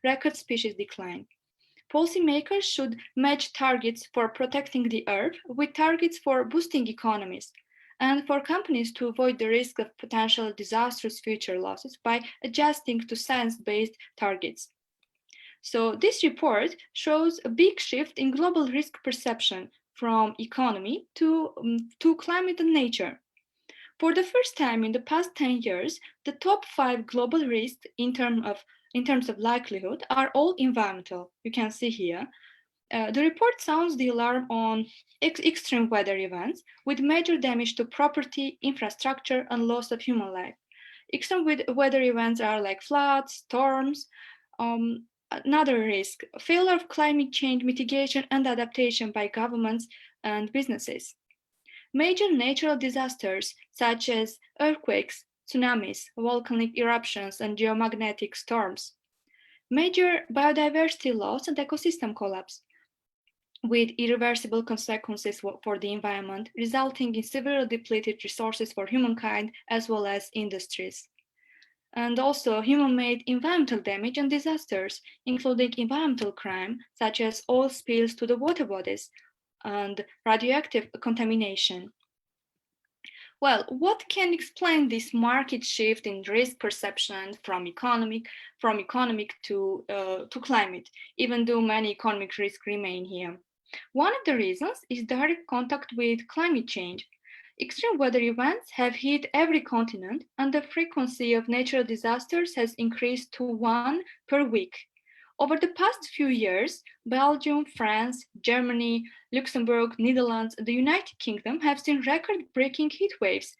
record species decline. Policymakers should match targets for protecting the earth with targets for boosting economies, and for companies to avoid the risk of potential disastrous future losses by adjusting to science-based targets. So this report shows a big shift in global risk perception from economy to climate and nature. For the first time in the past 10 years, the top 5 global risks in terms of likelihood are all environmental. You can see here. The report sounds the alarm on extreme weather events with major damage to property, infrastructure, and loss of human life. Extreme weather events are like floods, storms. Another risk, failure of climate change mitigation and adaptation by governments and businesses. Major natural disasters such as earthquakes, tsunamis, volcanic eruptions, and geomagnetic storms. Major biodiversity loss and ecosystem collapse, with irreversible consequences for the environment, resulting in severely depleted resources for humankind as well as industries. And also human-made environmental damage and disasters, including environmental crime, such as oil spills to the water bodies and radioactive contamination. Well, what can explain this market shift in risk perception from economic to climate, even though many economic risks remain here? One of the reasons is direct contact with climate change. Extreme weather events have hit every continent, and the frequency of natural disasters has increased to 1 per week. Over the past few years, Belgium, France, Germany, Luxembourg, Netherlands, and the United Kingdom have seen record-breaking heat waves.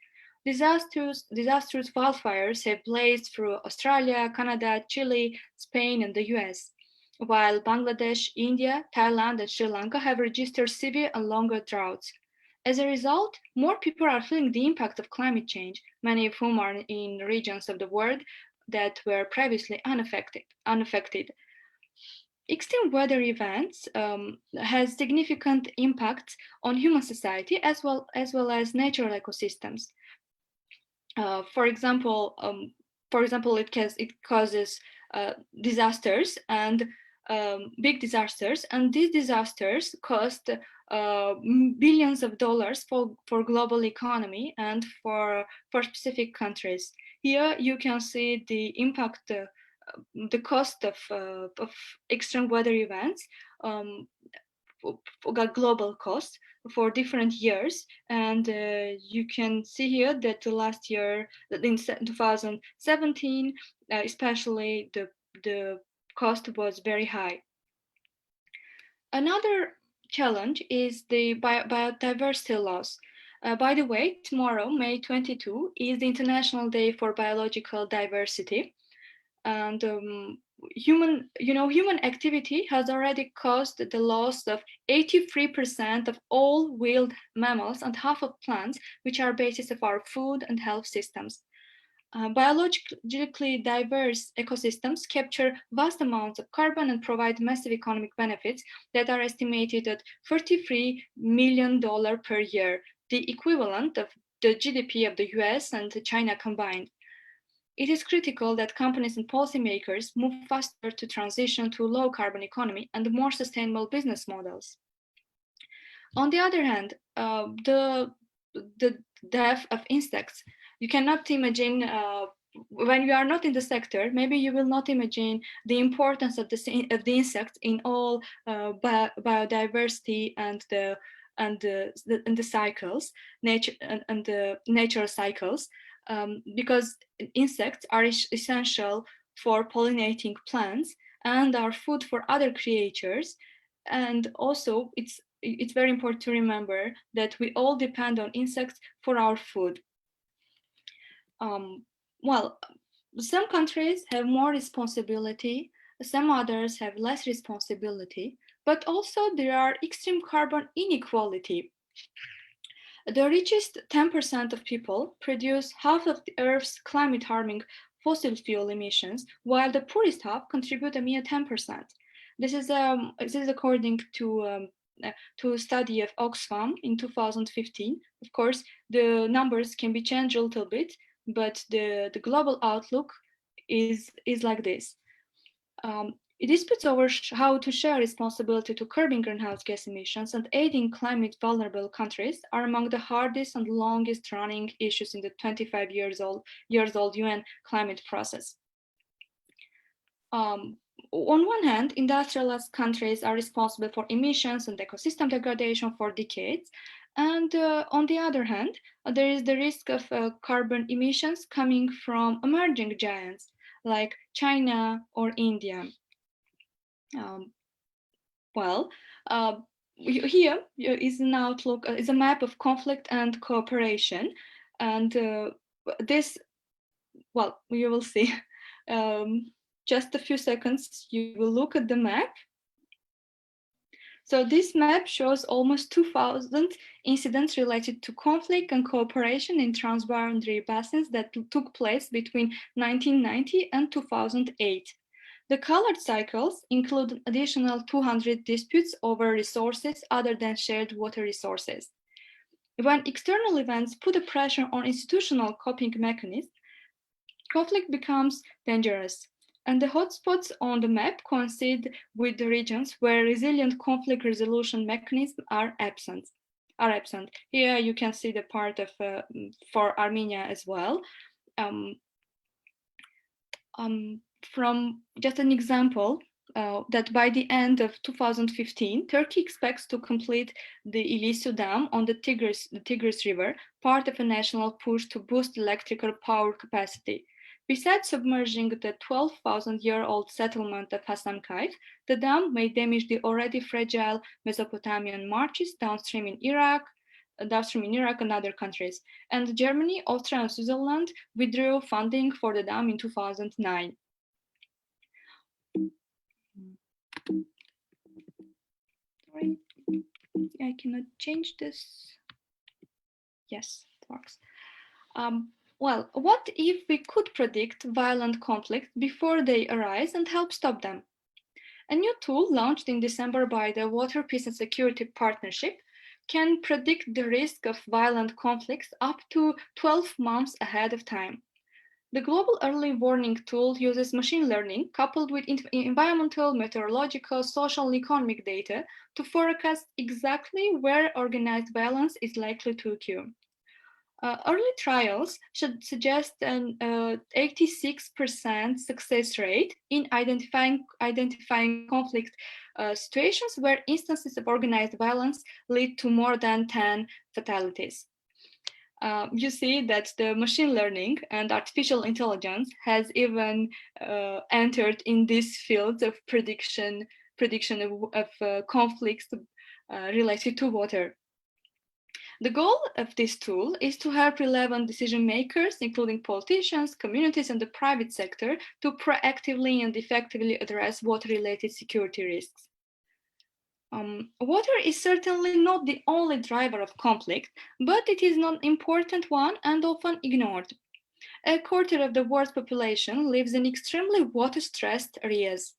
Disastrous wildfires have blazed through Australia, Canada, Chile, Spain, and the US, while Bangladesh, India, Thailand, and Sri Lanka have registered severe and longer droughts. As a result, more people are feeling the impact of climate change, many of whom are in regions of the world that were previously unaffected. Extreme weather events has significant impacts on human society as well as natural ecosystems. For example, it causes disasters and big disasters, and these disasters cost billions of dollars for global economy and for specific countries. Here you can see the impact, the cost of extreme weather events, global cost for different years, and you can see here that the last year, in 2017, especially the cost was very high. Another challenge is the biodiversity loss. By the way, tomorrow, May 22, is the International Day for Biological Diversity, and human activity has already caused the loss of 83% of all wild mammals and half of plants, which are basis of our food and health systems. Biologically diverse ecosystems capture vast amounts of carbon and provide massive economic benefits that are estimated at $33 million per year, the equivalent of the GDP of the US and China combined. It is critical that companies and policymakers move faster to transition to a low carbon economy and more sustainable business models. On the other hand, the death of insects, you cannot imagine, when you are not in the sector, maybe you will not imagine the importance of the insects in all biodiversity and the cycles, nature and the natural cycles. Because insects are essential for pollinating plants and are food for other creatures. And also, it's very important to remember that we all depend on insects for our food. Well, some countries have more responsibility, some others have less responsibility, but also there are extreme carbon inequality. The richest 10% of people produce half of the Earth's climate-harming fossil fuel emissions, while the poorest half contribute a mere 10%. This is according to a study of Oxfam in 2015. Of course, the numbers can be changed a little bit, but the global outlook is like this. Disputes over how to share responsibility to curbing greenhouse gas emissions and aiding climate vulnerable countries are among the hardest and longest running issues in the 25 years old UN climate process. On one hand, industrialized countries are responsible for emissions and ecosystem degradation for decades. And on the other hand, there is the risk of carbon emissions coming from emerging giants like China or India. Um, well, here is an outlook, is a map of conflict and cooperation. And this, well, you will see. Just a few seconds, you will look at the map. So this map shows almost 2,000 incidents related to conflict and cooperation in transboundary basins that took place between 1990 and 2008. The colored cycles include an additional 200 disputes over resources other than shared water resources. When external events put a pressure on institutional coping mechanisms, conflict becomes dangerous. And the hotspots on the map coincide with the regions where resilient conflict resolution mechanisms are absent. Here you can see the part of for Armenia as well. From just an example, that by the end of 2015, Turkey expects to complete the Ilisu Dam on the Tigris River, part of a national push to boost electrical power capacity. Besides submerging the 12,000-year-old settlement of Hasmik, the dam may damage the already fragile Mesopotamian marshes downstream in Iraq and other countries. And Germany, Austria, and Switzerland withdrew funding for the dam in 2009. Sorry, I cannot change this. Yes, it works. Well, what if we could predict violent conflicts before they arise and help stop them? A new tool launched in December by the Water, Peace and Security Partnership can predict the risk of violent conflicts up to 12 months ahead of time. The Global Early Warning Tool uses machine learning coupled with environmental, meteorological, social, and economic data to forecast exactly where organized violence is likely to occur. Early trials should suggest an 86% success rate in identifying conflict situations where instances of organized violence lead to more than 10 fatalities. You see that the machine learning and artificial intelligence has even entered in this field of prediction of conflicts related to water. The goal of this tool is to help relevant decision makers, including politicians, communities, and the private sector, to proactively and effectively address water-related security risks. Water is certainly not the only driver of conflict, but it is an important one and often ignored. A quarter of the world's population lives in extremely water-stressed areas.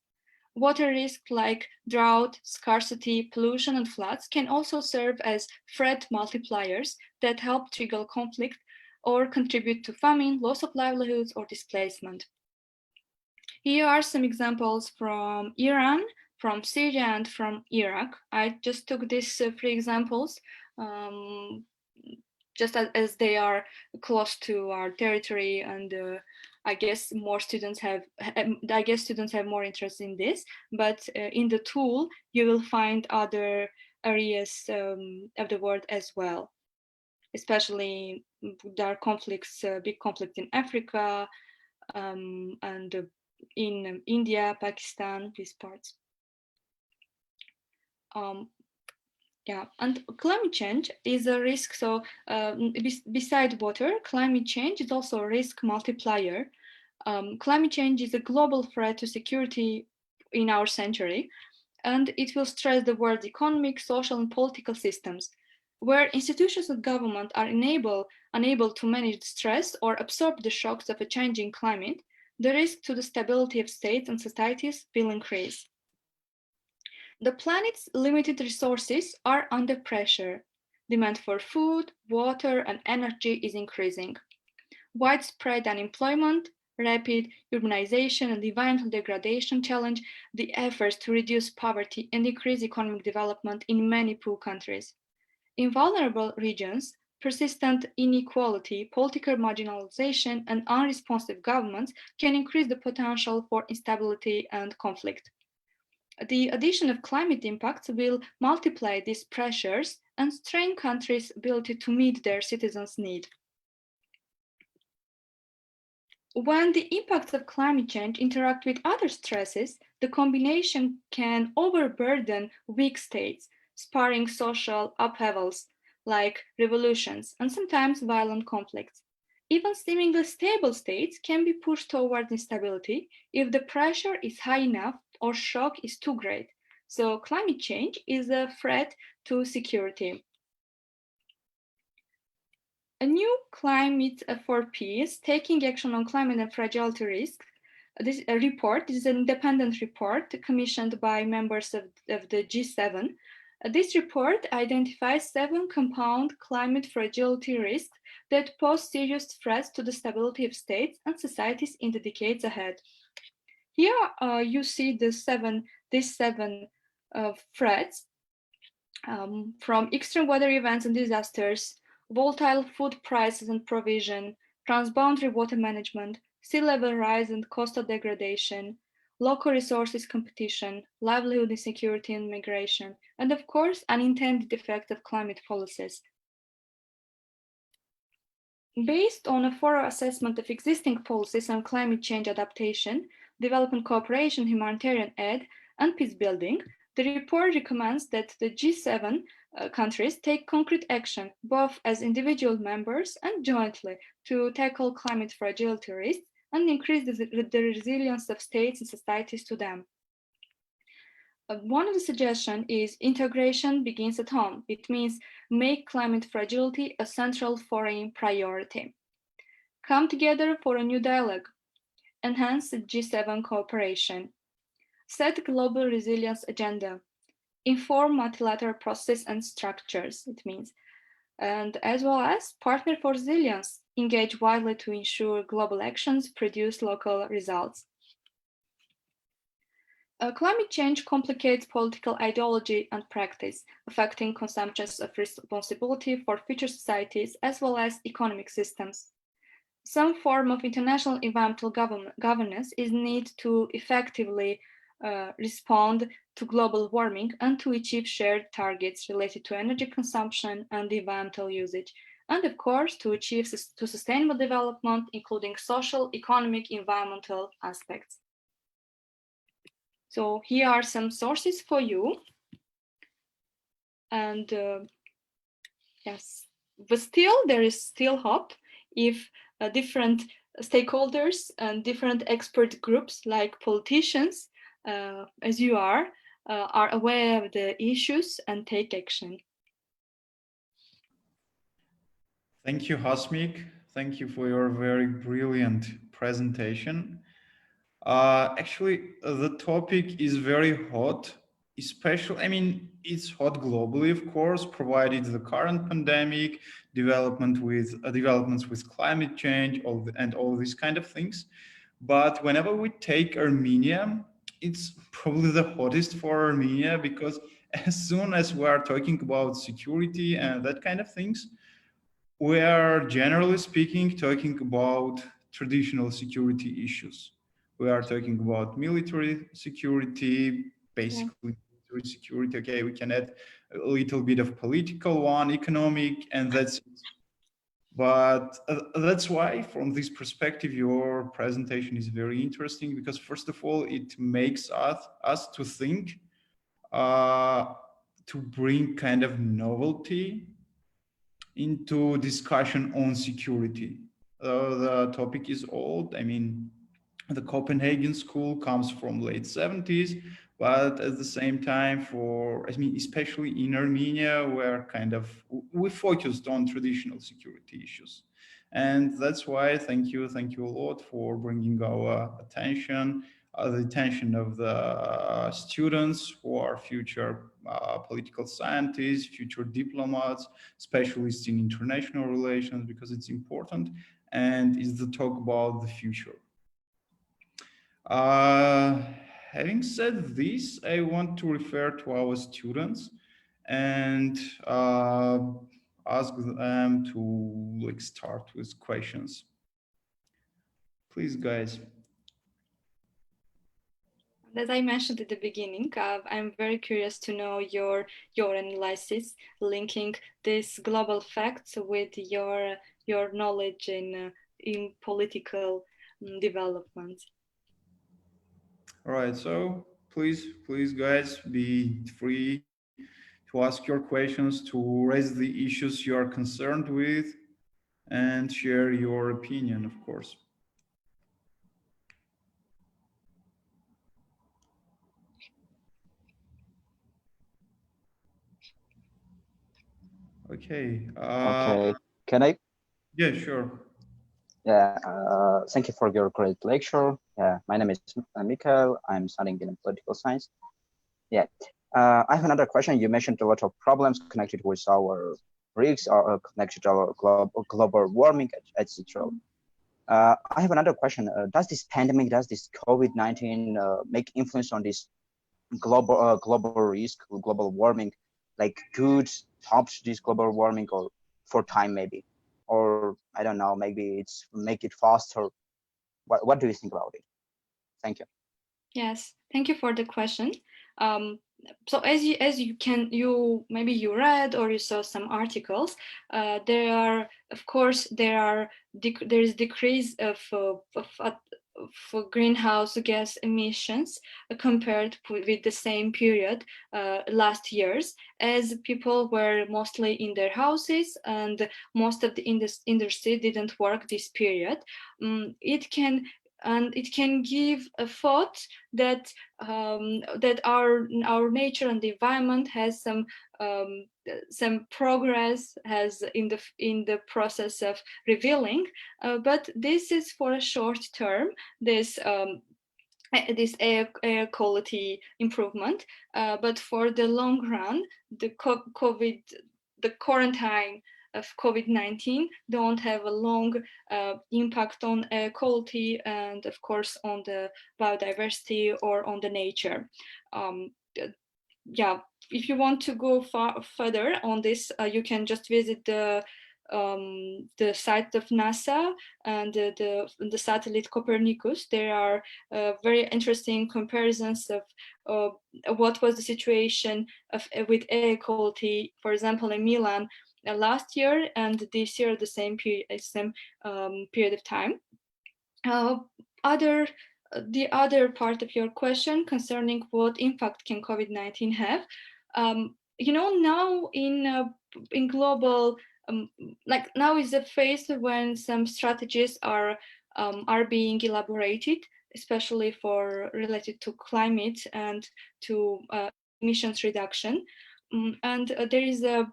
Water risks like drought, scarcity, pollution, and floods can also serve as threat multipliers that help trigger conflict or contribute to famine, loss of livelihoods, or displacement. Here are some examples from Iran, from Syria, and from Iraq. I just took these three examples just as they are close to our territory, and I guess students have more interest in this. But in the tool, you will find other areas of the world as well. Especially there are conflicts, big conflict in Africa and in India, Pakistan, these parts. Yeah, and climate change is a risk. So beside water, climate change is also a risk multiplier. Climate change is a global threat to security in our century, and it will stress the world's economic, social, and political systems. Where institutions of government are unable to manage the stress or absorb the shocks of a changing climate, the risk to the stability of states and societies will increase. The planet's limited resources are under pressure. Demand for food, water, and energy is increasing. Widespread unemployment, Rapid urbanization and environmental degradation challenge the efforts to reduce poverty and increase economic development in many poor countries. In vulnerable regions, persistent inequality, political marginalization, and unresponsive governments can increase the potential for instability and conflict. The addition of climate impacts will multiply these pressures and strain countries' ability to meet their citizens' needs. When the impacts of climate change interact with other stresses, the combination can overburden weak states, spurring social upheavals like revolutions and sometimes violent conflicts. Even seemingly stable states can be pushed toward instability if the pressure is high enough or shock is too great. So, climate change is a threat to security. A new climate for peace, taking action on climate and fragility risks. This report is an independent report commissioned by members of the G7. This report identifies 7 compound climate fragility risks that pose serious threats to the stability of states and societies in the decades ahead. Here you see these seven threats from extreme weather events and disasters, volatile food prices and provision, transboundary water management, sea level rise and coastal degradation, local resources competition, livelihood insecurity and migration, and of course, unintended effects of climate policies. Based on a thorough assessment of existing policies on climate change adaptation, development cooperation, humanitarian aid, and peace building, the report recommends that the G7 countries take concrete action, both as individual members and jointly, to tackle climate fragility risks and increase the resilience of states and societies to them. One of the suggestions is integration begins at home. It means make climate fragility a central foreign priority. Come together for a new dialogue. Enhance G7 cooperation. Set global resilience agenda. Inform multilateral process and structures, it means. And as well as partner for resilience. Engage widely to ensure global actions produce local results. Climate change complicates political ideology and practice, affecting consumptions of responsibility for future societies as well as economic systems. Some form of international environmental governance is needed to effectively respond to global warming and to achieve shared targets related to energy consumption and environmental usage, and of course to achieve sustainable development, including social, economic, environmental aspects. So here are some sources for you. And yes, but still, there is still hope if different stakeholders and different expert groups like politicians, as you are aware of the issues and take action. Thank you, Hasmik. Thank you for your very brilliant presentation. Actually, the topic is very hot, especially, I mean, it's hot globally, of course, provided the current pandemic, developments with climate change, and all these kind of things. But whenever we take Armenia, it's probably the hottest for Armenia because as soon as we are talking about security and that kind of things, we are generally speaking talking about traditional security issues. We are talking about military security, basically military security. Okay, we can add a little bit of political one, economic, and that's it. But that's why, from this perspective, your presentation is very interesting because, first of all, it makes us to think, to bring kind of novelty into discussion on security. The topic is old. I mean, the Copenhagen school comes from late 70s, but at the same time, I mean, especially in Armenia, where we focused on traditional security issues. And that's why thank you a lot for bringing our attention, the attention of the students who are future political scientists, future diplomats, specialists in international relations, because it's important and it's the talk about the future. Having said this, I want to refer to our students and ask them to like start with questions. Please, guys. As I mentioned at the beginning, I'm very curious to know your analysis linking these global facts with your knowledge in political development. All right, so please, guys, be free to ask your questions, to raise the issues you are concerned with, and share your opinion, of course. Okay. Okay, can I? Yeah, sure. Yeah, thank you for your great lecture. Yeah, my name is Mikhail. I'm studying in political science. Yeah, I have another question. You mentioned a lot of problems connected with our risks or connected to our global warming, etc. I have another question. Does this pandemic, does this COVID-19 make influence on this global risk, global warming, like could stop this global warming or for time maybe, or I don't know, maybe it's make it faster. What do you think about it? Thank you. Yes, thank you for the question. Um, so you maybe you read or you saw some articles. There are of course there is decrease of greenhouse gas emissions compared with the same period last years, as people were mostly in their houses and most of the industry didn't work this period. It can give a thought that that our nature and the environment has some progress has in the process of revealing, but this is for a short term. This this air quality improvement, but for the long run, COVID, the quarantine of COVID-19 don't have a long impact on air quality and of course on the biodiversity or on the nature. Um, yeah, if you want to go further on this, you can just visit the site of NASA and the satellite Copernicus. There are very interesting comparisons of what was the situation with air quality, for example, in Milan last year and this year, the same period of time. Uh, other the other part of your question concerning what impact can COVID-19 have, now in global, like now is a phase when some strategies are being elaborated, especially for related to climate and to emissions reduction. And there is a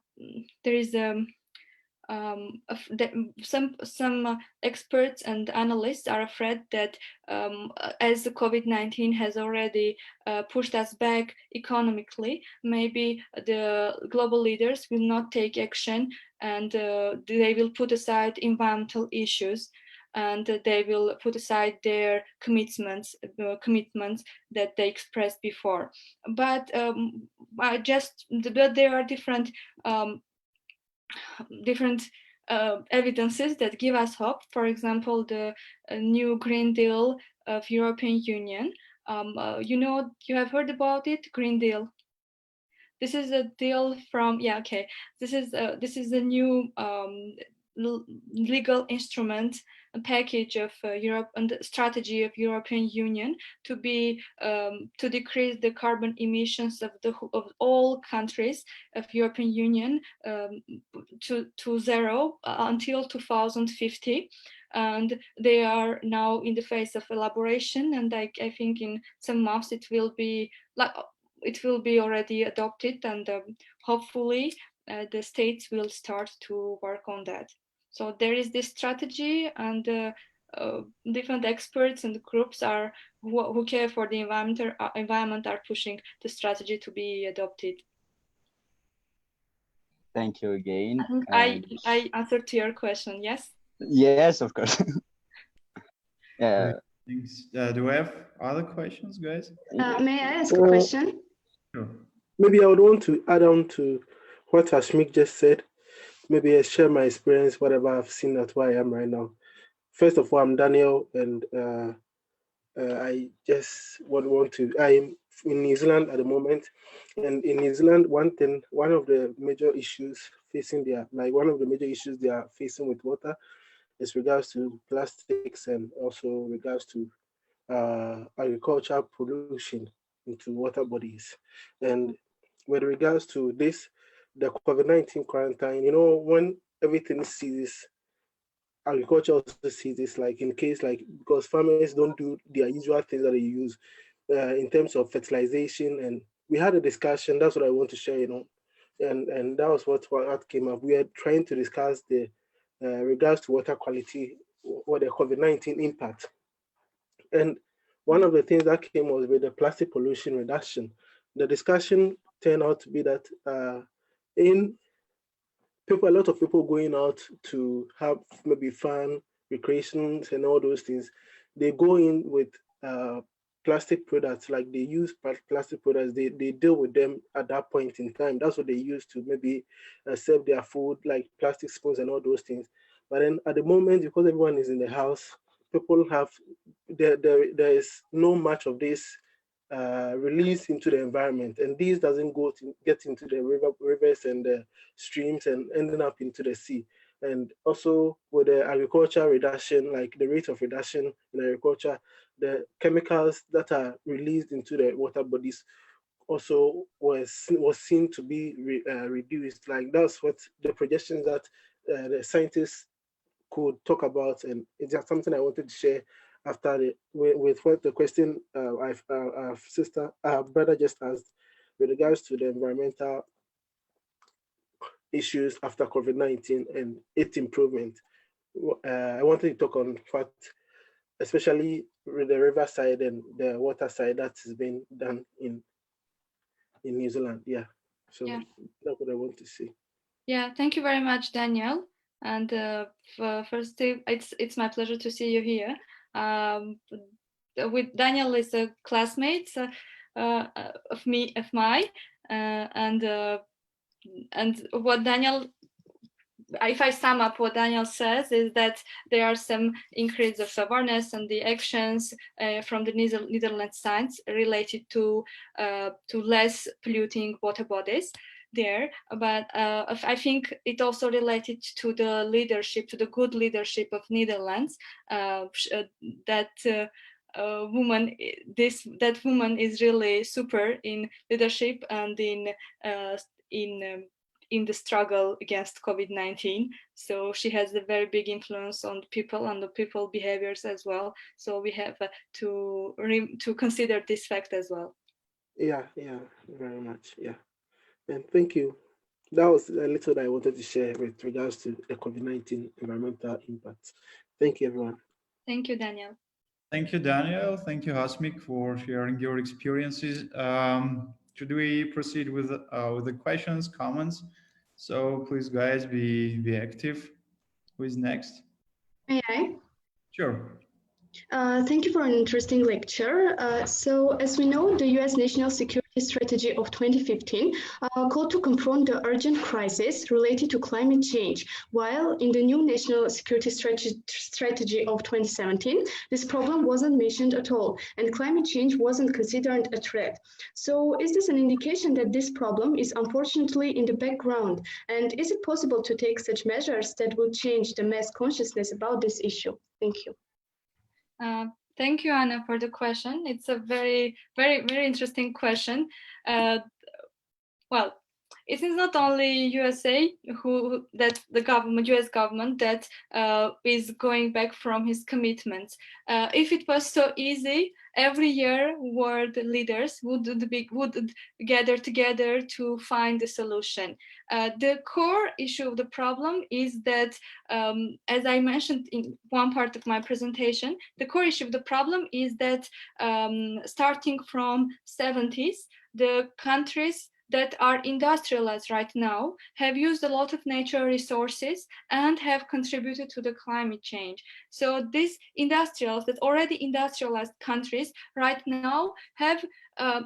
some experts and analysts are afraid that as the COVID-19 has already pushed us back economically, maybe the global leaders will not take action and they will put aside environmental issues and they will put aside their commitments that they expressed before. But there are different evidences that give us hope. For example, the new Green Deal of European Union. You have heard about it, Green Deal. This is a deal from okay. This is a new legal instrument, a package of Europe and the strategy of European Union to decrease the carbon emissions of all countries of European Union to zero until 2050. And they are now in the phase of elaboration, and I think in some months it will be already adopted, and hopefully the states will start to work on that. So there is this strategy, and different experts and groups who care for the environment are pushing the strategy to be adopted. Thank you again. I answered to your question. Yes. Yes, of course. Yeah. Thanks. Do we have other questions, guys? May I ask a question? Sure. Maybe I would want to add on to what Hasmik just said. Maybe I share my experience, whatever I've seen at where I am right now. First of all, I'm Daniel, and I just want to. I'm in New Zealand at the moment, and in New Zealand, one of the major issues one of the major issues they are facing with water is regards to plastics and also regards to agricultural pollution into water bodies. And with regards to this, the COVID-19 quarantine, when everything ceases, agriculture also ceases, like in case, like, because farmers don't do their usual things that they use in terms of fertilization. And we had a discussion, that's what I want to share, and that was what came up. We are trying to discuss the regards to water quality, what the COVID-19 impact. And one of the things that came was with the plastic pollution reduction. The discussion turned out to be that a lot of people going out to have maybe fun, recreations, and all those things, they go in with plastic products, like they use plastic products, they deal with them at that point in time. That's what they use to maybe serve their food, like plastic spoons and all those things. But then at the moment, because everyone is in the house, people have, there is no much of this released into the environment, and this doesn't get into the rivers and the streams and ending up into the sea. And also with the agriculture reduction, like the rate of reduction in agriculture, the chemicals that are released into the water bodies also was seen to be reduced. Like that's what the projections that the scientists could talk about, and it's just something I wanted to share after with what the question our brother just asked with regards to the environmental issues after COVID-19 and its improvement. I wanted to talk on what, especially with the river side and the water side, that has been done in New Zealand. Yeah, so Yeah. that's what I want to say. Yeah, thank you very much, Daniel. And first, it's my pleasure to see you here. With Daniel is a classmate of mine, and what Daniel, if I sum up what Daniel says, is that there are some increase of awareness and the actions from the Netherlands science related to less polluting water bodies there, but I think it also related to the leadership, to the good leadership of Netherlands, that woman is really super in leadership and in the struggle against COVID-19. So she has a very big influence on people and the people behaviors as well. So we have to consider this fact as well. Yeah, very much. Yeah, and thank you. That was a little that I wanted to share with regards to the COVID-19 environmental impact. Thank you, everyone. Thank you, Daniel. Thank you, Daniel. Thank you, Hasmik, for sharing your experiences. Should we proceed with the questions, comments? So please, guys, be active. Who is next? May I? Sure. Thank you for an interesting lecture. So, as we know, the US National Security Strategy of 2015 called to confront the urgent crisis related to climate change, while in the new National Security Strategy of 2017, this problem wasn't mentioned at all, and climate change wasn't considered a threat. So, is this an indication that this problem is unfortunately in the background? And is it possible to take such measures that would change the mass consciousness about this issue? Thank you. Thank you, Anna, for the question. It's a very, very, very interesting question. Well, it is not only USA that the government, US government, that is going back from his commitments. If it was so easy, every year world leaders would gather together to find a solution. The core issue of the problem is that, as I mentioned in one part of my presentation, the core issue of the problem is that starting from 70s, the countries that are industrialized right now have used a lot of natural resources and have contributed to the climate change. So these industrials, that already industrialized countries right now have,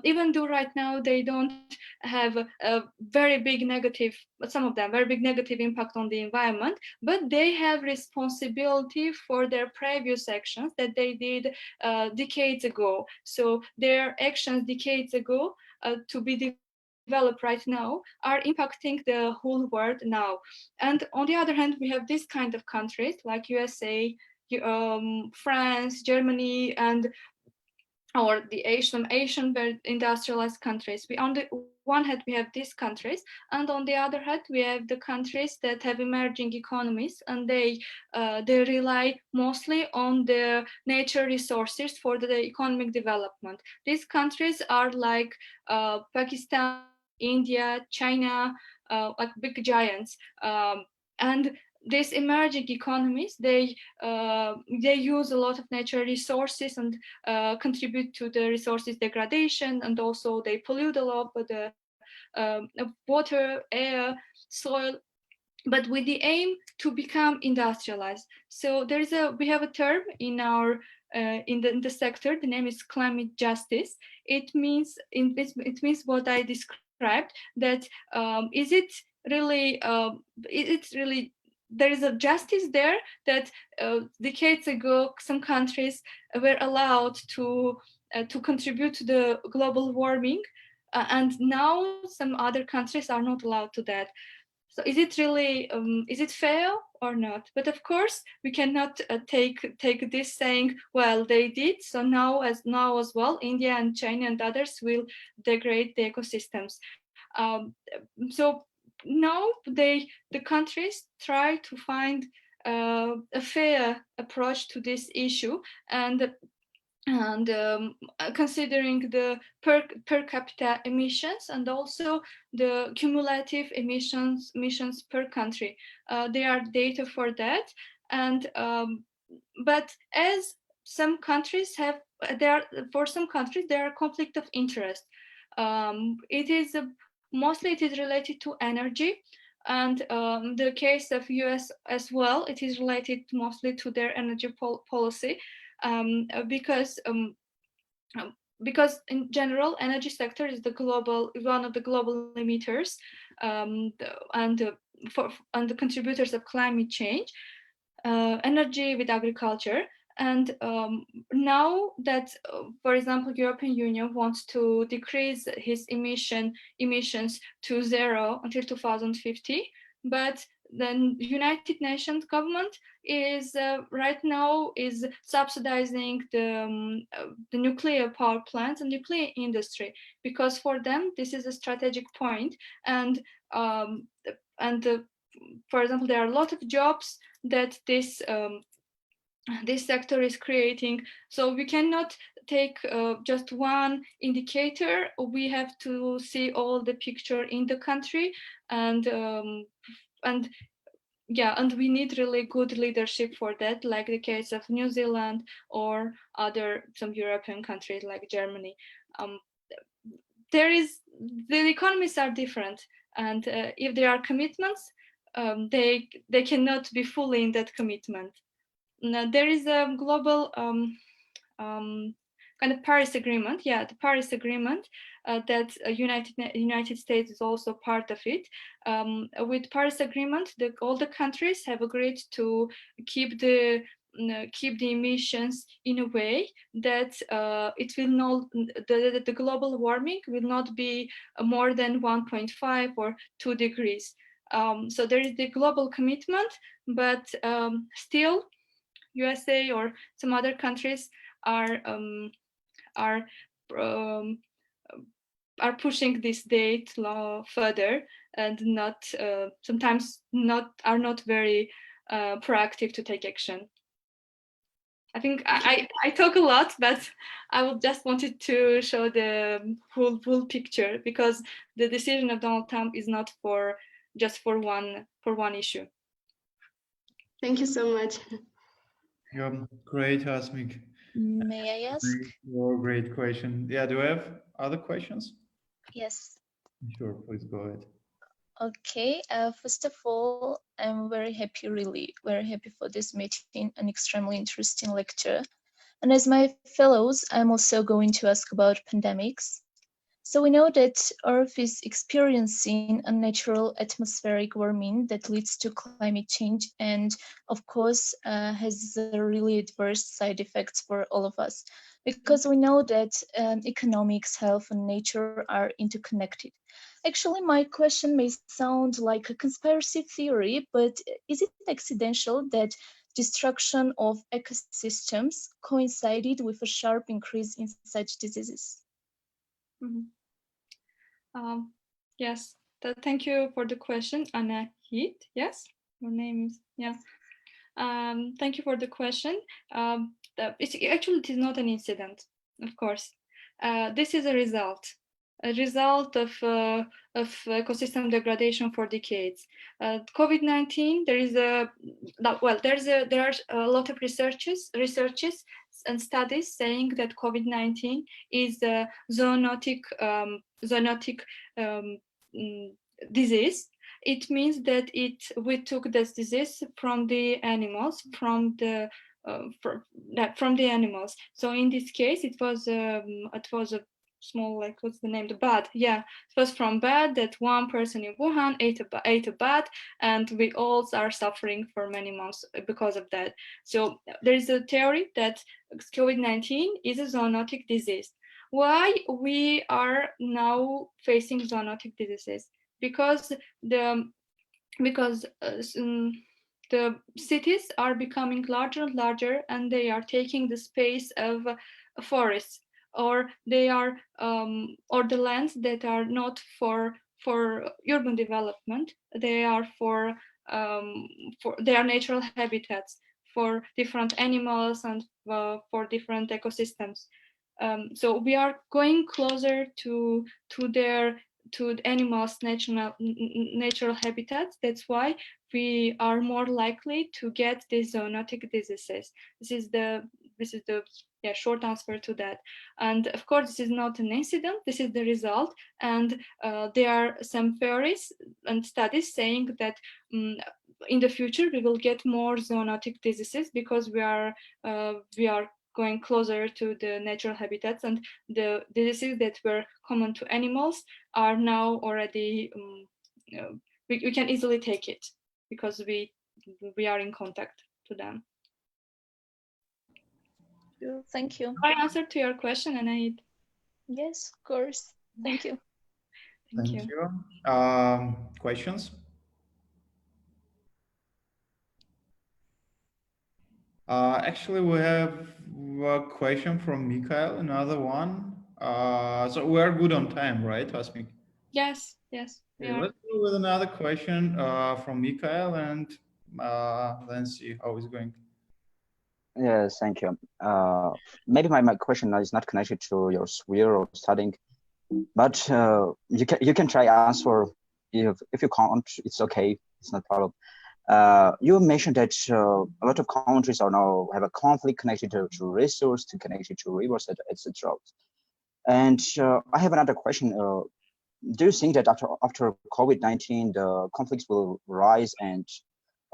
even though right now they don't have a very big negative, some of them very big negative impact on the environment, but they have responsibility for their previous actions that they did decades ago. So their actions decades ago to be developed right now are impacting the whole world now. And on the other hand, we have this kind of countries like USA, France, Germany, and or the Asian very industrialized countries. We on the one hand we have these countries, and on the other hand we have the countries that have emerging economies, and they rely mostly on the nature resources for the economic development. These countries are like Pakistan, India, China, like big giants, and these emerging economies, they use a lot of natural resources and contribute to the resources degradation, and also they pollute a lot with the water, air, soil, but with the aim to become industrialized. So we have a term in our in the sector. The name is climate justice. It means what I described. That is it really it's really there is a justice there, that decades ago some countries were allowed to contribute to the global warming, and now some other countries are not allowed to that. So is it fair or not? But of course we cannot take this saying, well, they did, so now as well India and China and others will degrade the ecosystems. So now the countries try to find a fair approach to this issue, and considering the per capita emissions and also the cumulative emissions per country. There are data for that, and but as some countries have, for some countries there are conflict of interest. Mostly it is related to energy, and the case of US as well, it is related mostly to their energy policy, because in general energy sector is one of the global emitters, and the contributors of climate change, energy with agriculture. And now that, for example, European Union wants to decrease his emissions to zero until 2050, but then United Nations government is right now is subsidizing the nuclear power plants and nuclear industry, because for them this is a strategic point, and for example there are a lot of jobs that this sector is creating. So we cannot take just one indicator. We have to see all the picture in the country, and we need really good leadership for that, like the case of New Zealand or some European countries like Germany. The economies are different, and if there are commitments, they cannot be fully in that commitment. Now, there is a global kind of Paris Agreement. Yeah, the Paris Agreement that United States is also part of it. With Paris Agreement, all the countries have agreed to keep the emissions in a way that it will not the global warming will not be more than 1.5 or 2 degrees. So there is the global commitment, but still USA or some other countries are pushing this date law further, and sometimes are not very proactive to take action. I think I talk a lot, but I just wanted to show the full picture, because the decision of Donald Trump is not just for one issue. Thank you so much. Yeah, great, Hasmik. May I ask? Great question. Yeah, do you have other questions? Yes. Sure, please go ahead. Okay, first of all, I'm very happy, really very happy for this meeting, an extremely interesting lecture. And as my fellows, I'm also going to ask about pandemics. So we know that Earth is experiencing a natural atmospheric warming that leads to climate change and, of course, has really adverse side effects for all of us. Because we know that economics, health, and nature are interconnected. Actually, my question may sound like a conspiracy theory, but is it accidental that destruction of ecosystems coincided with a sharp increase in such diseases? Mhm. Yes, thank you for the question, Anahit. Yes, your name is, yeah. Thank you for the question. Actually, it is not an incident, of course. This is a result of ecosystem degradation for decades. COVID-19, there are a lot of researches and studies saying that COVID-19 is a zoonotic disease. It means that we took this disease from the animals, from the animals. So in this case, it was a small, like, what's the name? The bat. Yeah, it was from bat that one person in Wuhan ate a bat, and we all are suffering for many months because of that. So there is a theory that COVID-19 is a zoonotic disease. Why we are now facing zoonotic diseases? Because the cities are becoming larger and larger, and they are taking the space of forests, or they are or the lands that are not for urban development. They are for they are natural habitats for different animals and for different ecosystems. So we are going closer to their to animals' natural habitats. That's why we are more likely to get these zoonotic diseases. This is the short answer to that. And of course, this is not an incident. This is the result. And there are some theories and studies saying that in the future we will get more zoonotic diseases because we are going closer to the natural habitats, and the diseases that were common to animals are now already we can easily take it because we are in contact to them. Thank you. I answered to your question, and I Yes, of course. Thank you. Thank you. Questions? Actually, we have a question from Mikhail, another one. So we are good on time, right, Hasmik? Yes. We Okay, are. let's go with another question from Mikhail, and then see how it's going. Yes, thank you. Maybe my question is not connected to your sphere or studying, but you can try answer. If you can't, it's okay. It's not problem. You mentioned that a lot of countries are now have a conflict connected to resource, to connected to rivers, etc. And I have another question. Do you think that after COVID-19, the conflicts will rise and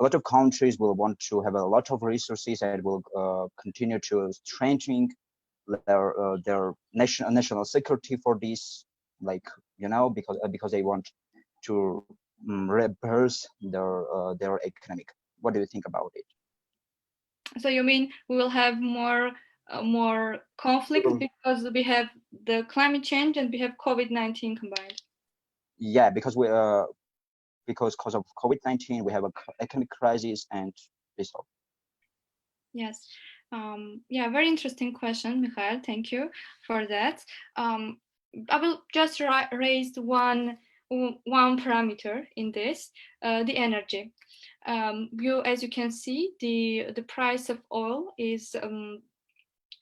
a lot of countries will want to have a lot of resources and will continue to strengthen their national security for this, like, because they want to reverse their economic. What do you think about it? So you mean we will have more conflict because we have the climate change and we have COVID-19 combined? Yeah, because because of COVID-19, we have an economic crisis and this all. Yes. Yeah, very interesting question, Mikhail. Thank you for that. I will just raise one parameter in this, the energy. As you can see, the price of oil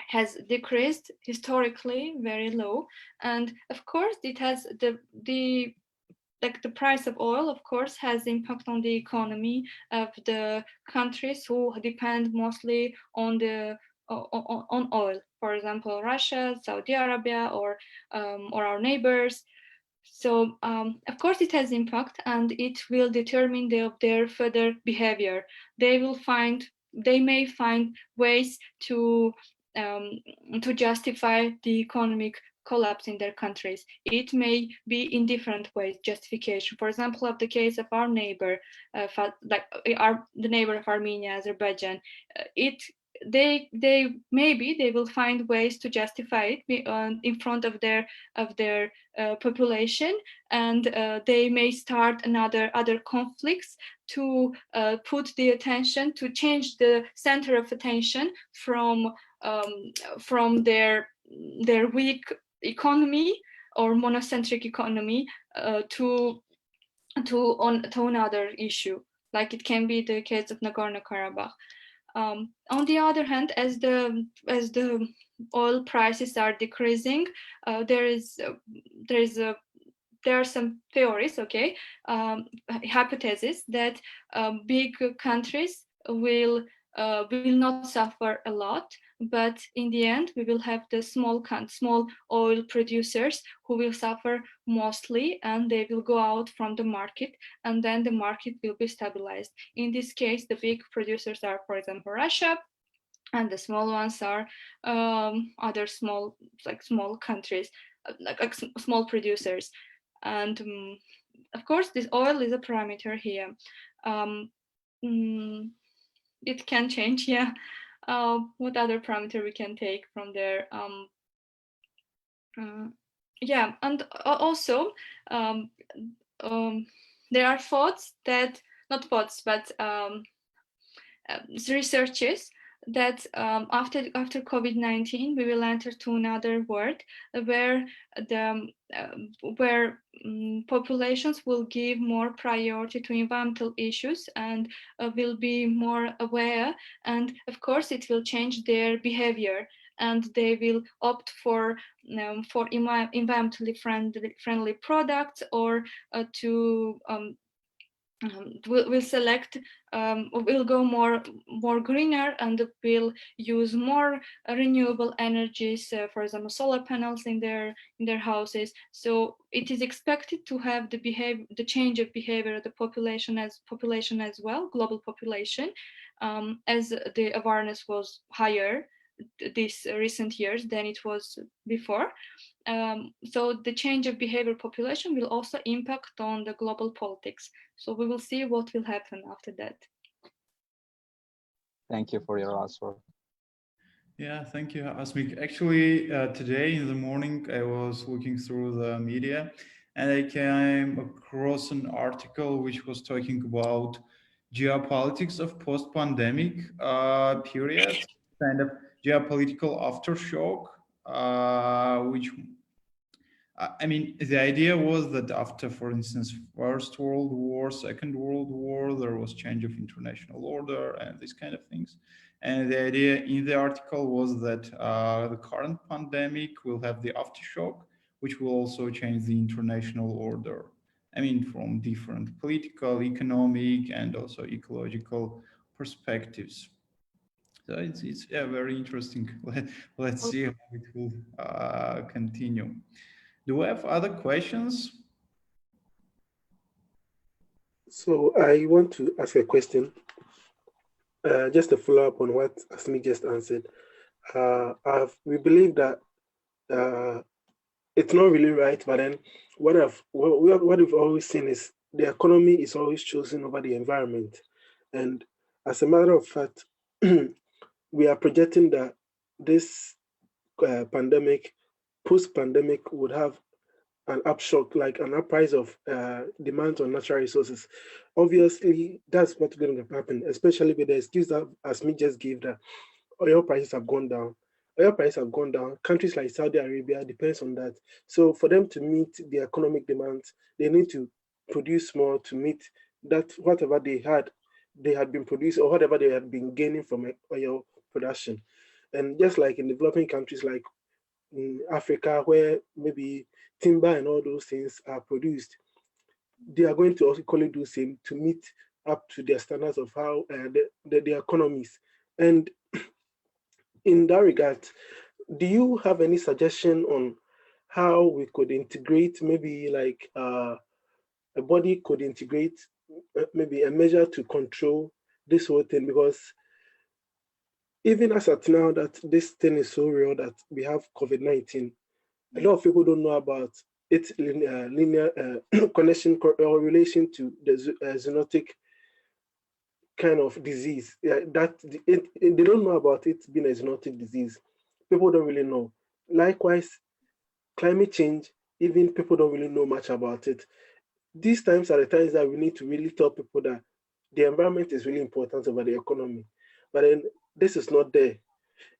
has decreased historically very low, and of course it has the price of oil, of course, has impact on the economy of the countries who depend mostly on on oil. For example, Russia, Saudi Arabia, or our neighbors. So of course it has impact, and it will determine their further behavior. They may find ways um, to justify the economic collapse in their countries. It may be in different ways justification. For example, of the case of our neighbor, the neighbor of Armenia, Azerbaijan, it they will find ways to justify it in front of their population, and they may start other conflicts to put the attention, to change the center of attention from their weak economy or monocentric economy to another issue, like it can be the case of Nagorno-Karabakh. On the other hand, as the oil prices are decreasing, there are some theories, hypotheses that big countries will not suffer a lot, but in the end, we will have the small oil producers who will suffer mostly, and they will go out from the market, and then the market will be stabilized. In this case, the big producers are, for example, Russia, and the small ones are other small countries, small producers. And of course, this oil is a parameter here. It can change, yeah. What other parameter we can take from there? Yeah, and also there are thoughts that, not thoughts, but researches that after COVID-19 we will enter to another world where populations will give more priority to environmental issues and will be more aware, and of course it will change their behavior, and they will opt for environmentally friendly products, or will select, will go more greener, and will use more renewable energies, for example, solar panels in their houses. So it is expected to have the change of behavior of the population as well, global population, as the awareness was higher these recent years than it was before. So the change of behavior population will also impact on the global politics. So we will see what will happen after that. Thank you for your answer. Yeah, thank you, Hasmik. Actually, today in the morning, I was looking through the media, and I came across an article which was talking about geopolitics of post-pandemic period, kind of geopolitical aftershock, which I mean, the idea was that after, for instance, First World War, Second World War, there was change of international order and these kind of things. And the idea in the article was that the current pandemic will have the aftershock, which will also change the international order. I mean, from different political, economic, and also ecological perspectives. So it's yeah, very interesting. Let's see how it will continue. Do we have other questions? So I want to ask a question, just to follow up on what Hasmik just answered. We believe that it's not really right, but then what we've always seen is the economy is always chosen over the environment. And as a matter of fact, we are projecting that this pandemic, post-pandemic, would have an upshock, like an uprise of demand on natural resources. Obviously, that's what's going to happen, especially with the excuse that Hasmik just gave, that oil prices have gone down. Oil prices have gone down. Countries like Saudi Arabia depends on that. So for them to meet the economic demands, they need to produce more to meet that whatever they had been producing, or whatever they had been gaining from oil production. And just like in developing countries like in Africa, where maybe timber and all those things are produced, they are going to also equally do the same to meet up to their standards of how the economies. And in that regard, do you have any suggestion on how we could integrate, maybe like a body could integrate maybe a measure to control this whole thing, because even as at now that this thing is so real that we have COVID-19, a lot of people don't know about its linear connection or relation to the zoonotic kind of disease. Yeah, they don't know about it being a zoonotic disease. People don't really know. Likewise, climate change, even people don't really know much about it. These times are the times that we need to really tell people that the environment is really important over the economy. But then this is not there.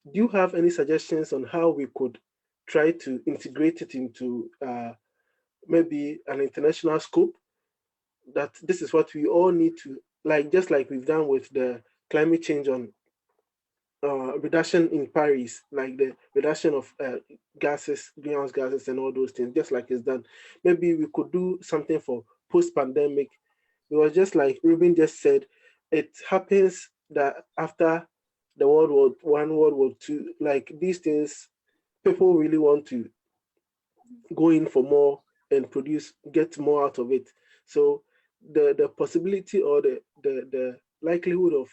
Do you have any suggestions on how we could try to integrate it into maybe an international scope? That this is what we all need to, like, just like we've done with the climate change on reduction in Paris, like the reduction of gases, greenhouse gases, and all those things, just like it's done. Maybe we could do something for post-pandemic. It was just like Ruben just said, it happens that after the World War One, World War Two, like these things, people really want to go in for more and get more out of it. So the possibility or the likelihood of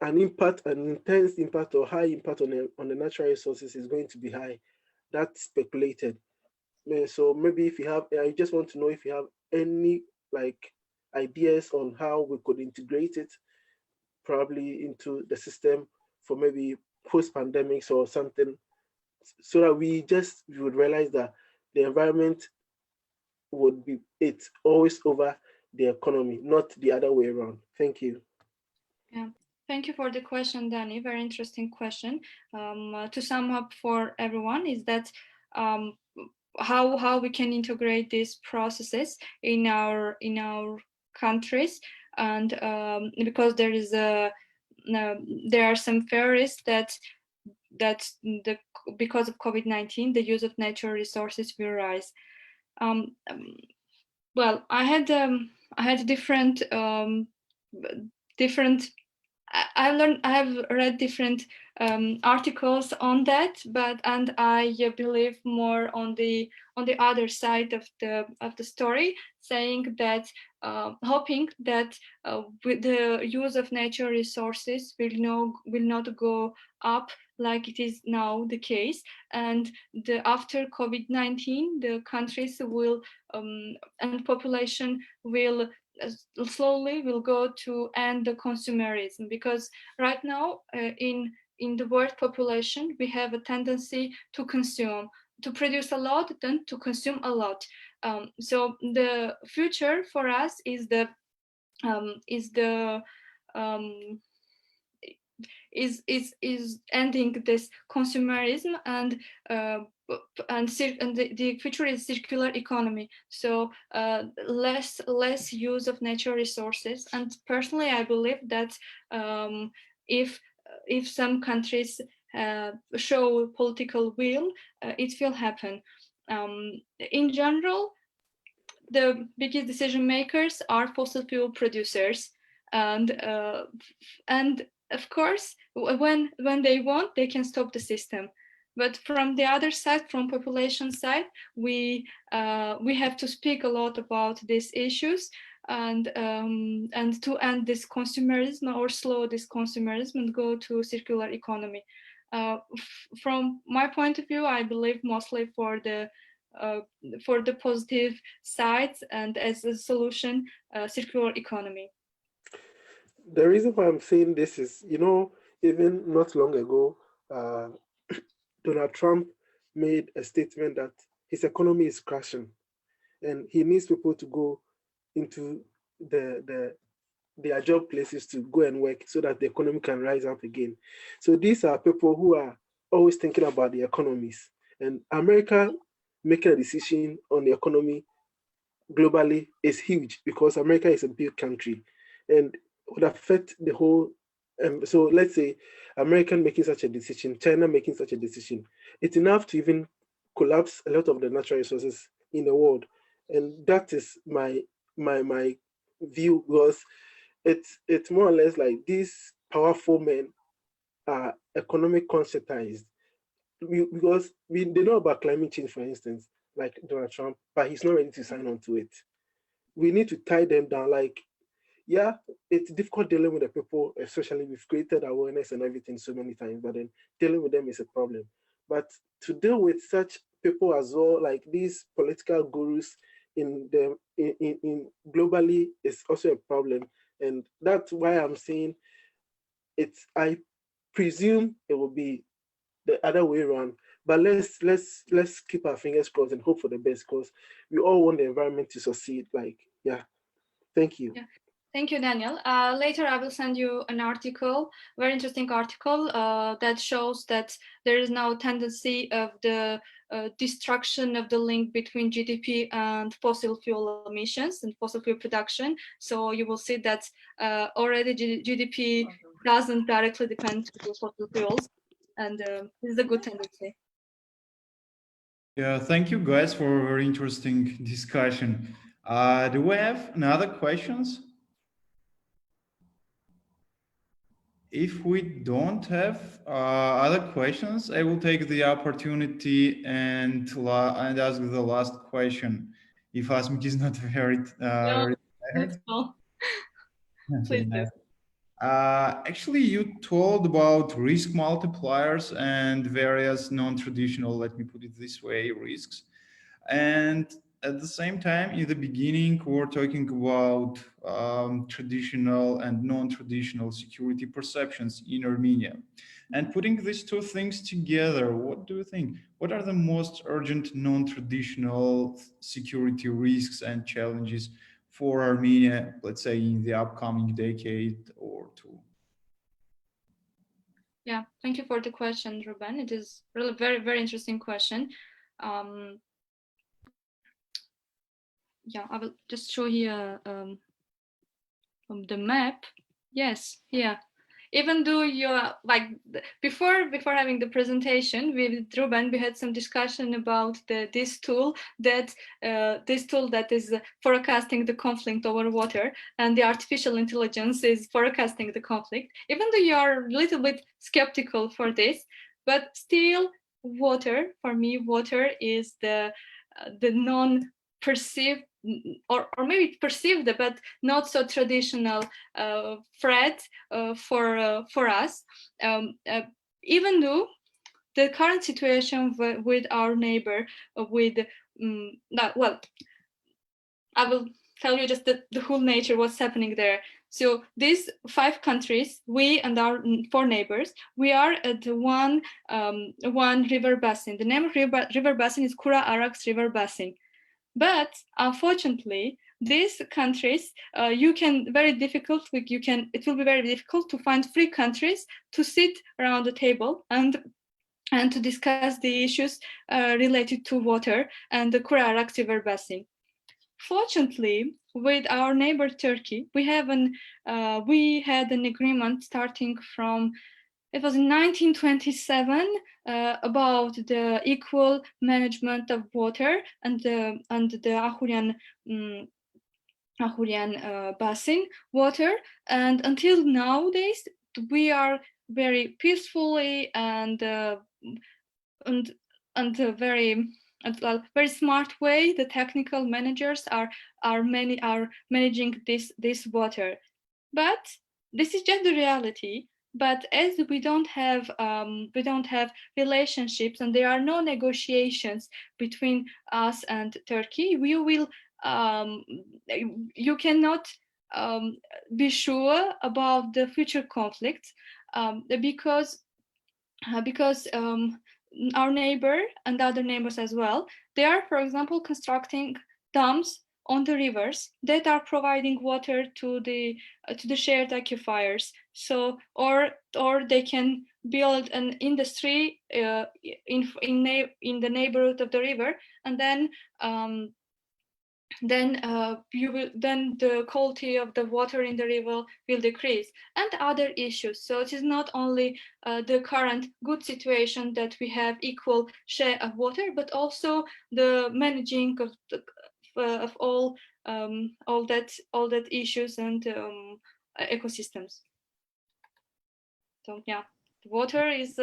an impact, an intense impact or high impact on the natural resources is going to be high. That's speculated. So maybe if you have, I just want to know if you have any like ideas on how we could integrate it probably into the system for maybe post-pandemics or something, so that we would realize that the environment would be it's always over the economy, not the other way around. Thank you. Yeah. Thank you for the question, Danny. Very interesting question. To sum up for everyone is that how we can integrate these processes in our countries, and because there are some theories that because of COVID-19, the use of natural resources will rise. Well, I had different I have read different articles on that, and I believe more on the other side of the story, saying that hoping that with the use of natural resources will not go up like it is now the case, and after COVID-19, the countries will and population will slowly will go to end the consumerism, because right now in the world population we have a tendency to produce a lot, then to consume a lot. So the future for us is ending this consumerism, and the future is circular economy. So less use of natural resources. And personally, I believe that if some countries show political will, it will happen. In general, the biggest decision makers are fossil fuel producers, and of course, when they want, they can stop the system. But from the other side, from population side, we have to speak a lot about these issues, and to end this consumerism or slow this consumerism and go to circular economy. From my point of view, I believe mostly for the positive sides, and as a solution, circular economy. The reason why I'm saying this is, even not long ago, Donald Trump made a statement that his economy is crashing, and he needs people to go into their job places to go and work so that the economy can rise up again. So these are people who are always thinking about the economies, and America making a decision on the economy globally is huge, because America is a big country and would affect the whole. So let's say American making such a decision, China making such a decision, it's enough to even collapse a lot of the natural resources in the world. And that is my view, because it's more or less like these powerful men are economic conscientized. because they know about climate change, for instance, like Donald Trump, but he's not ready to sign on to it. We need to tie them down. Like, yeah, it's difficult dealing with the people, especially we've created awareness and everything so many times, but then dealing with them is a problem. But to deal with such people as well, like these political gurus in globally, is also a problem. And that's why I'm saying I presume it will be the other way around. But let's keep our fingers crossed and hope for the best, because we all want the environment to succeed. Like, yeah. Thank you. Yeah. Thank you, Daniel. Later, I will send you an article, very interesting article that shows that there is now a tendency of the destruction of the link between GDP and fossil fuel emissions and fossil fuel production. So you will see that already GDP doesn't directly depend on fossil fuels, and this is a good tendency. Yeah, thank you guys for a very interesting discussion. Do we have another questions? If we don't have other questions, I will take the opportunity and ask the last question. If Hasmik is not very tired. No. Very nice. Actually, you told about risk multipliers and various non-traditional, let me put it this way, risks. And at the same time, in the beginning, we're talking about traditional and non-traditional security perceptions in Armenia. And putting these two things together, what do you think? What are the most urgent non-traditional security risks and challenges for Armenia, let's say in the upcoming decade or two? Yeah, thank you for the question, Ruben. It is really very, very interesting question. Yeah, I will just show here the map. Yes, yeah. Even though you're like before having the presentation with Ruben, we had some discussion about this tool that is forecasting the conflict over water, and the artificial intelligence is forecasting the conflict. Even though you are a little bit skeptical for this, but still, water for me, water is the non-perceived, or maybe perceived but not so traditional threat for us, even though the current situation with our neighbor well, I will tell you just the whole nature, what's happening there. So these 5 countries, we and our 4 neighbors, we are at one river basin. The name of river basin is Kura Arax River Basin. But unfortunately, these countries, it will be very difficult to find 3 countries to sit around the table and to discuss the issues related to water and the Kura Arax River Basin. Fortunately, with our neighbor Turkey, we had an agreement starting from, it was in 1927, about the equal management of water and the Ahurian basin water, and until nowadays we are very peacefully and very smart way. The technical managers are managing this water, but this is just the reality. But as we don't have relationships and there are no negotiations between us and Turkey, you cannot be sure about the future conflicts, because our neighbor and other neighbors as well, they are, for example, constructing dams on the rivers that are providing water to the shared aquifers. So, or they can build an industry in the neighborhood of the river, and then the quality of the water in the river will decrease, and other issues. So it is not only the current good situation that we have equal share of water, but also the managing of all that issues and ecosystems. So yeah, water is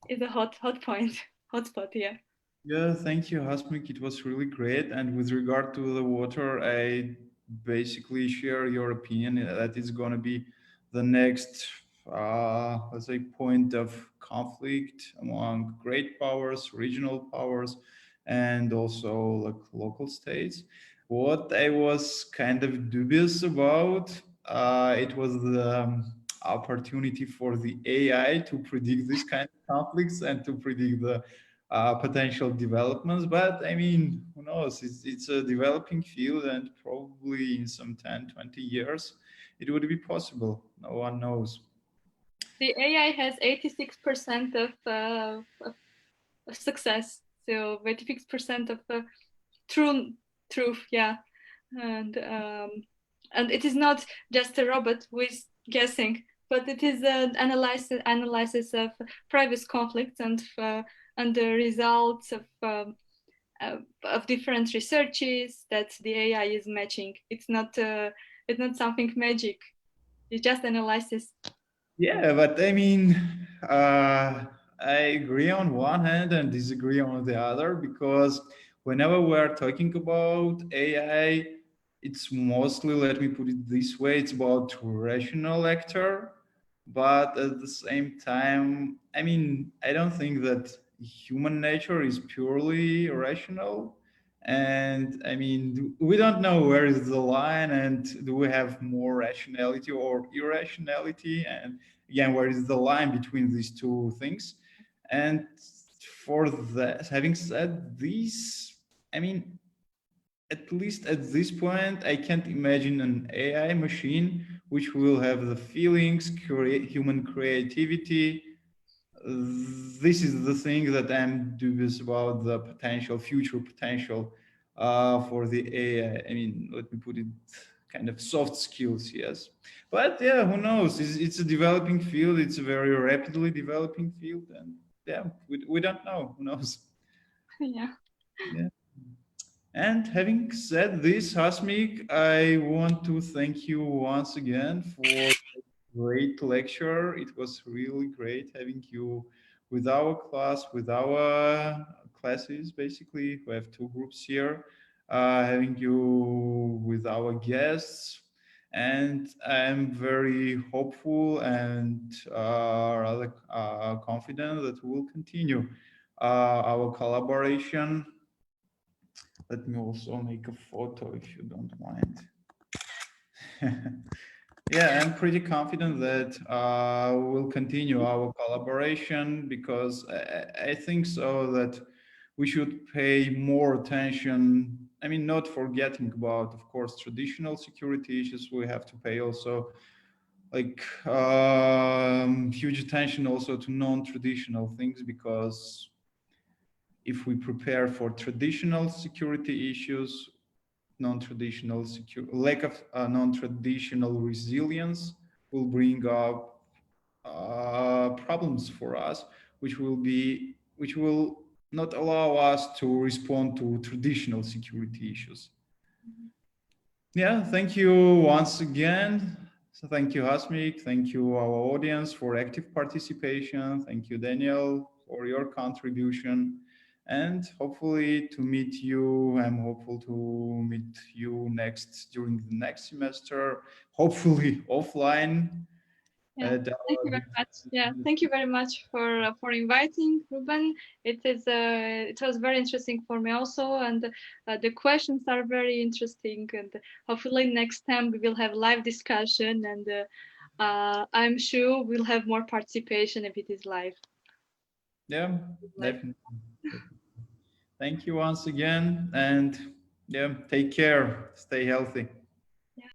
is a hot point, hotspot. Yeah. Yeah, thank you, Hasmik. It was really great. And with regard to the water, I basically share your opinion that it's going to be the next, let's say, point of conflict among great powers, regional powers, and also like local states. What I was kind of dubious about, it was the opportunity for the AI to predict this kind of conflicts and to predict the potential developments. But I mean, who knows? It's a developing field, and probably in some 10, 20 years, it would be possible. No one knows. The AI has 86% of success, so 86% of truth, yeah, and it is not just a robot who is guessing, but it is an analysis of previous conflicts and the results of different researches that the AI is matching. It's not something magic. It's just analysis. Yeah, but I mean, I agree on one hand and disagree on the other, because whenever we're talking about AI, it's mostly, let me put it this way, it's about rational actor. But at the same time, I mean, I don't think that human nature is purely rational. And I mean, we don't know where is the line, and do we have more rationality or irrationality? And again, where is the line between these two things? And for that, having said this, I mean, at least at this point, I can't imagine an AI machine which will have the feelings, human creativity. This is the thing that I'm dubious about, the potential, future potential for the AI. I mean, let me put it kind of soft skills, yes. But yeah, who knows? It's a developing field. It's a very rapidly developing field. And yeah, we don't know. Who knows? Yeah. Yeah. And having said this, Hasmik, I want to thank you once again for great lecture. It was really great having you with our class, with our classes, basically. We have two groups here, having you with our guests. And I'm very hopeful and rather confident that we'll continue our collaboration. Let me also make a photo if you don't mind. Yeah, I'm pretty confident that we'll continue our collaboration, because I think so that we should pay more attention. I mean, not forgetting about, of course, traditional security issues. We have to pay also like huge attention also to non-traditional things, because if we prepare for traditional security issues, lack of non-traditional resilience will bring up problems for us, which will not allow us to respond to traditional security issues. Yeah, thank you once again. So thank you, Hasmik. Thank you, our audience, for active participation. Thank you, Daniel, for your contribution. And hopefully to meet you. I'm hopeful to meet you during the next semester, hopefully offline. Yeah, thank you very much. Yeah, thank you very much for inviting, Ruben. It was very interesting for me also, and the questions are very interesting. And hopefully next time we will have live discussion, and I'm sure we'll have more participation if it is live. Yeah, definitely. Thank you once again, and yeah, take care. Stay healthy.